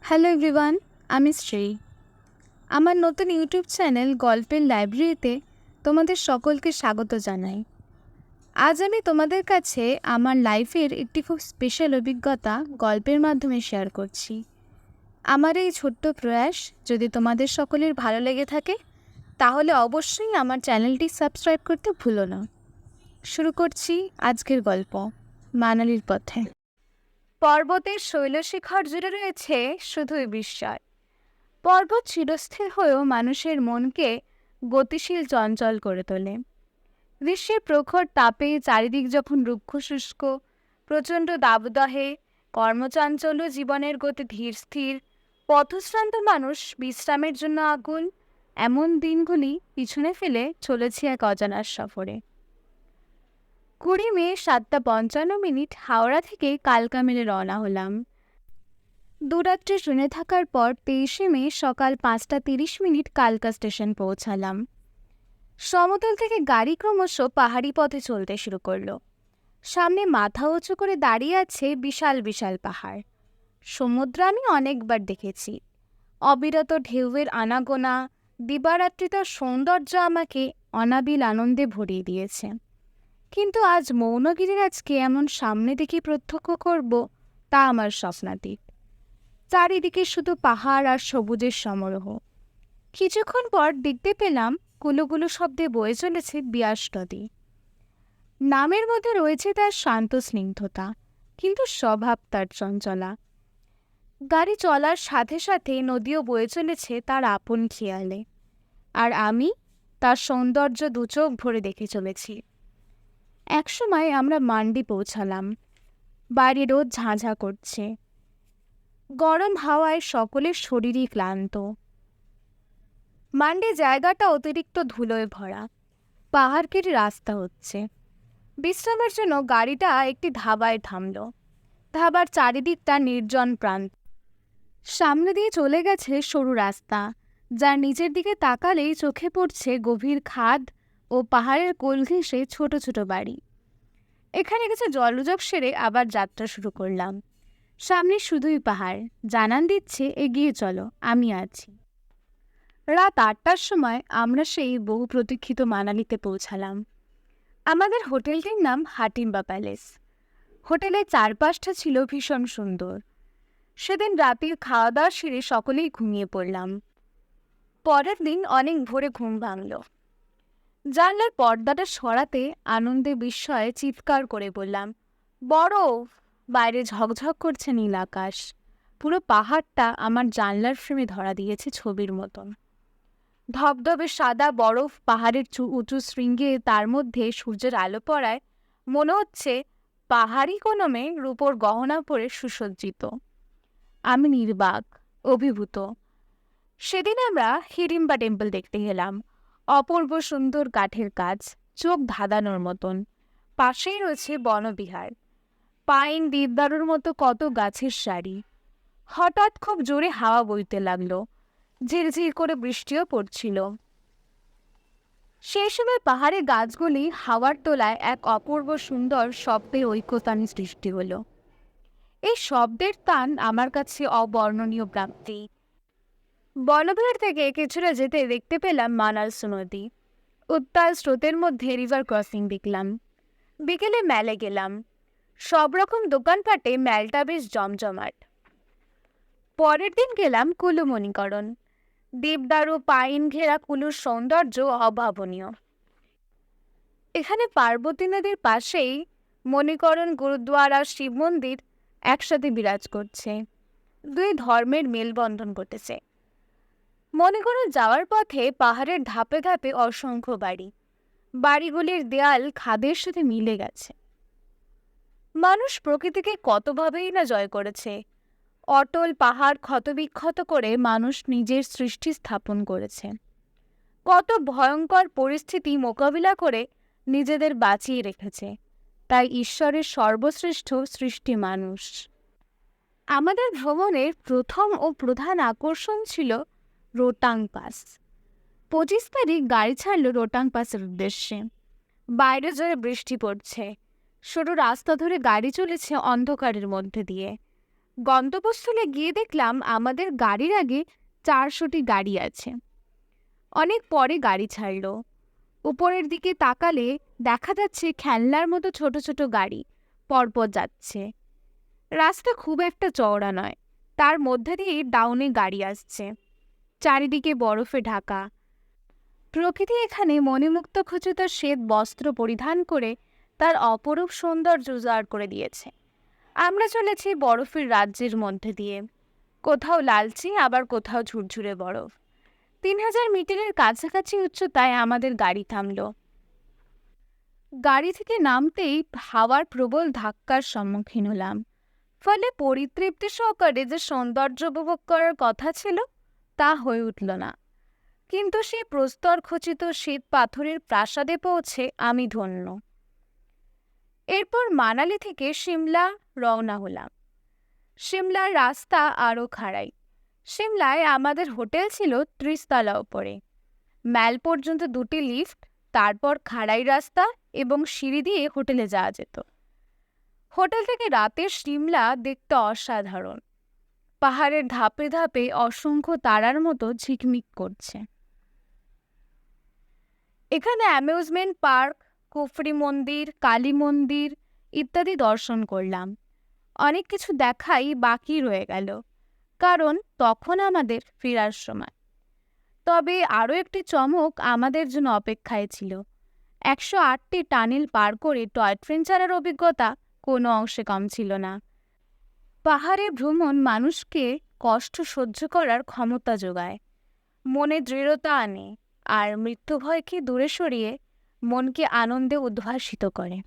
Hello everyone, আমি শ্রী। আমার নতুন ইউটিউব চ্যানেল গল্পের লাইব্রেরিতে তোমাদের সকলকে স্বাগত জানাই। আজ আমি তোমাদের কাছে আমার লাইফের একটি খুব স্পেশাল অভিজ্ঞতা গল্পের মাধ্যমে শেয়ার করছি। আমার এই ছোট্ট প্রয়াস যদি তোমাদের সকলের ভালো লেগে থাকে তাহলে অবশ্যই আমার চ্যানেলটি সাবস্ক্রাইব করতে ভুলো না। শুরু করছি আজকের গল্প, মানালির পথে। পর্বতের শৈলশিখর জুড়ে রয়েছে শুধুই বিস্ময়। পর্বত চিরস্থির হয়েও মানুষের মনকে গতিশীল চঞ্চল করে তোলে। গ্রীষ্মের প্রখর তাপে চারিদিক যখন রুক্ষ শুষ্ক, প্রচণ্ড দাবদাহে কর্মচাঞ্চল্য, জীবনের গতি ধীর স্থির, পথশ্রান্ত মানুষ বিশ্রামের জন্য আকুল, এমন দিনগুলি পিছনে ফেলে চলেছি এক অজানার সফরে। 20 মে 7:55 হাওড়া থেকে কালকা মেলে রওনা হলাম। দুরাত্রি ট্রেনে থাকার পর 23 মে সকাল 5:30 কালকা স্টেশন পৌঁছালাম। সমতল থেকে গাড়ি ক্রমশ পাহাড়ি পথে চলতে শুরু করলো। সামনে মাথা উঁচু করে দাঁড়িয়ে আছে বিশাল বিশাল পাহাড়। সমুদ্র আমি অনেকবার দেখেছি, অবিরত ঢেউয়ের আনাগোনা, দিবারাত্রি তার সৌন্দর্য আমাকে অনাবিল আনন্দে ভরিয়ে দিয়েছে। কিন্তু আজ মৌনগিরিরাজকে এমন সামনে দেখে প্রত্যক্ষ করব তা আমার স্বপ্নাতীত। চারিদিকে শুধু পাহাড় আর সবুজের সমারোহ। কিছুক্ষণ পর দেখতে পেলাম কুলুকুলু শব্দে বয়ে চলেছে বিয়াস নদী। নামের মধ্যে রয়েছে তার শান্ত স্নিগ্ধতা, কিন্তু স্বভাব তার চঞ্চলা। গাড়ি চলার সাথে সাথে নদীও বয়ে চলেছে তার আপন খেয়ালে, আর আমি তার সৌন্দর্য দুচোখ ভরে দেখে চলেছি। একসময় আমরা মান্ডি পৌঁছালাম। বাইরে রোদ ঝাঁঝা করছে, গরম হাওয়ায় সকলের শরীরই ক্লান্ত। মান্ডি জায়গাটা অতিরিক্ত ধুলোয় ভরা, পাহাড় কেটে রাস্তা হচ্ছে। বিশ্রামের জন্য গাড়িটা একটি ধাবায় থামল। ধাবার চারিদিকটা নির্জন প্রান্ত। সামনে দিয়ে চলে গেছে সরু রাস্তা, যার নিচের দিকে তাকালেই চোখে পড়ছে গভীর খাদ ও পাহাড়ের কোল ঘেঁষে ছোট ছোট বাড়ি। এখানে কিছু জলযোগ সেরে আবার যাত্রা শুরু করলাম। সামনে শুধুই পাহাড়, জানান দিচ্ছে এগিয়ে চলো, আমি আছি। রাত 8টার সময় আমরা সেই বহু প্রতীক্ষিত মানালিতে পৌঁছালাম। আমাদের হোটেলটির নাম হাটিম্বা প্যালেস। হোটেলের চারপাশটা ছিল ভীষণ সুন্দর। সেদিন রাতের খাওয়া দাওয়া সেরে সকলেই ঘুমিয়ে পড়লাম। পরের দিন অনেক ভোরে ঘুম ভাঙল। জানলার পর্দাটা সরাতে আনন্দে বিস্ময়ে চিৎকার করে বললাম, বরফ! বাইরে ঝকঝক করছে নীল আকাশ। পুরো পাহাড়টা আমার জানলার ফ্রেমে ধরা দিয়েছে ছবির মতন। ধবধবে সাদা বরফ পাহাড়ের উঁচু শৃঙ্গে, তার মধ্যে সূর্যের আলো পড়ায় মনে হচ্ছে পাহাড়ি কোনো মেয়ে রূপোর গহনা পরে সুসজ্জিত। আমি নির্বাক, অভিভূত। সেদিন আমরা হিড়িম্বা টেম্পল দেখতে গেলাম। অপূর্ব সুন্দর কাঠের কাজ, চোখ ধাঁধানোর মতন। পাশেই রয়েছে বনবিহার, পাইন দেবদারুর মতো কত গাছের সারি। হঠাৎ খুব জোরে হাওয়া বইতে লাগলো, ঝিরঝির করে বৃষ্টিও পড়ছিল। সেই সময় পাহাড়ে গাছগুলি হাওয়ার তোলায় এক অপূর্ব সুন্দর শব্দের ঐক্যতান সৃষ্টি হলো। এই শব্দের টান আমার কাছে অবর্ণনীয় প্রাপ্তি। বনবিহার থেকে কিছুটা যেতে দেখতে পেলাম মানালস নদী। উত্তাল স্রোতের মধ্যে রিভার ক্রসিং দেখলাম। বিকেলে মেলে গেলাম। সব রকম দোকানপাটে মেলটা বেশ জমজমাট। পরের দিন গেলাম কুলু মণিকরণ। দেবদারু পাইন ঘেরা কুলুর সৌন্দর্য অভাবনীয়। এখানে পার্বতী নদীর পাশেই মণিকরণ গুরুদ্বারা শিব মন্দির একসাথে বিরাজ করছে। দুই ধর্মের মেলবন্ধন ঘটেছে। মণিকরণ যাওয়ার পথে পাহাড়ের ধাপে ধাপে অসংখ্য বাড়ি। বাড়িগুলির দেয়াল খাদের সাথে মিলে গেছে। মানুষ প্রকৃতিকে কতভাবেই না জয় করেছে। অটল পাহাড় ক্ষতবিক্ষত করে মানুষ নিজের সৃষ্টি স্থাপন করেছে। কত ভয়ঙ্কর পরিস্থিতি মোকাবিলা করে নিজেদের বাঁচিয়ে রেখেছে। তাই ঈশ্বরের সর্বশ্রেষ্ঠ সৃষ্টি মানুষ। আমাদের ভ্রমণের প্রথম ও প্রধান আকর্ষণ ছিল রোটাং পাস। 25 তারিখ গাড়ি ছাড়ল রোটাং পাসের উদ্দেশ্যে। বাইরে জোরে বৃষ্টি পড়ছে। সরু রাস্তা ধরে গাড়ি চলেছে অন্ধকারের মধ্যে দিয়ে। গন্তব্যস্থলে গিয়ে দেখলাম আমাদের গাড়ির আগে 400টি গাড়ি আছে। অনেক পরে গাড়ি ছাড়লো। উপরের দিকে তাকালে দেখা যাচ্ছে খেলনার মতো ছোট ছোট গাড়ি পরপর যাচ্ছে। রাস্তা খুব একটা চওড়া নয়, তার মধ্যে দিয়ে ডাউনে গাড়ি আসছে। চারিদিকে বরফে ঢাকা। প্রকৃতি এখানে মণিমুক্ত খচিত শ্বেত বস্ত্র পরিধান করে তার অপরূপ সৌন্দর্য উজাড় করে দিয়েছে। আমরা চলেছি বরফের রাজ্যের মধ্যে দিয়ে, কোথাও লালচে আবার কোথাও ঝুরঝুরে বরফ। 3000 মিটারের কাছাকাছি উচ্চতায় আমাদের গাড়ি থামল। গাড়ি থেকে নামতেই হাওয়ার প্রবল ধাক্কার সম্মুখীন হলাম, ফলে পরিতৃপ্তি সহকারে যে সৌন্দর্য উপভোগ করার কথা ছিল তা হয়ে উঠল না। কিন্তু সেই প্রস্তর খচিত শ্বেত পাথরের প্রাসাদে পৌঁছে আমি ধন্য। এরপর মানালি থেকে সিমলা রওনা হলাম। সিমলার রাস্তা আরও খাড়াই। সিমলায় আমাদের হোটেল ছিল 30 তলা উপরে। ম্যাল পর্যন্ত 2টি লিফট, তারপর খাড়াই রাস্তা এবং সিঁড়ি দিয়ে হোটেলে যাওয়া যেত। হোটেল থেকে রাতের সিমলা দেখতে অসাধারণ। পাহাড়ের ধাপে ধাপে অসংখ্য তারার মতো ঝিকমিক করছে। এখানে অ্যামিউজমেন্ট পার্ক, কুফরি মন্দির, কালী মন্দির ইত্যাদি দর্শন করলাম। অনেক কিছু দেখাই বাকি রয়ে গেল, কারণ তখন আমাদের ফেরার সময়। তবে আরও একটি চমক আমাদের জন্য অপেক্ষায় ছিল। 108টি টানেল পার করে টয় ট্রেন চড়ার অভিজ্ঞতা কোনো অংশে কম ছিল না। পাহাড়ে ভ্রমণ মানুষকে কষ্ট সহ্য করার ক্ষমতা যোগায়, মনে দৃঢ়তা আনে আর মৃত্যু ভয়কে দূরে সরিয়ে মনকে আনন্দে উদ্ভাসিত করে।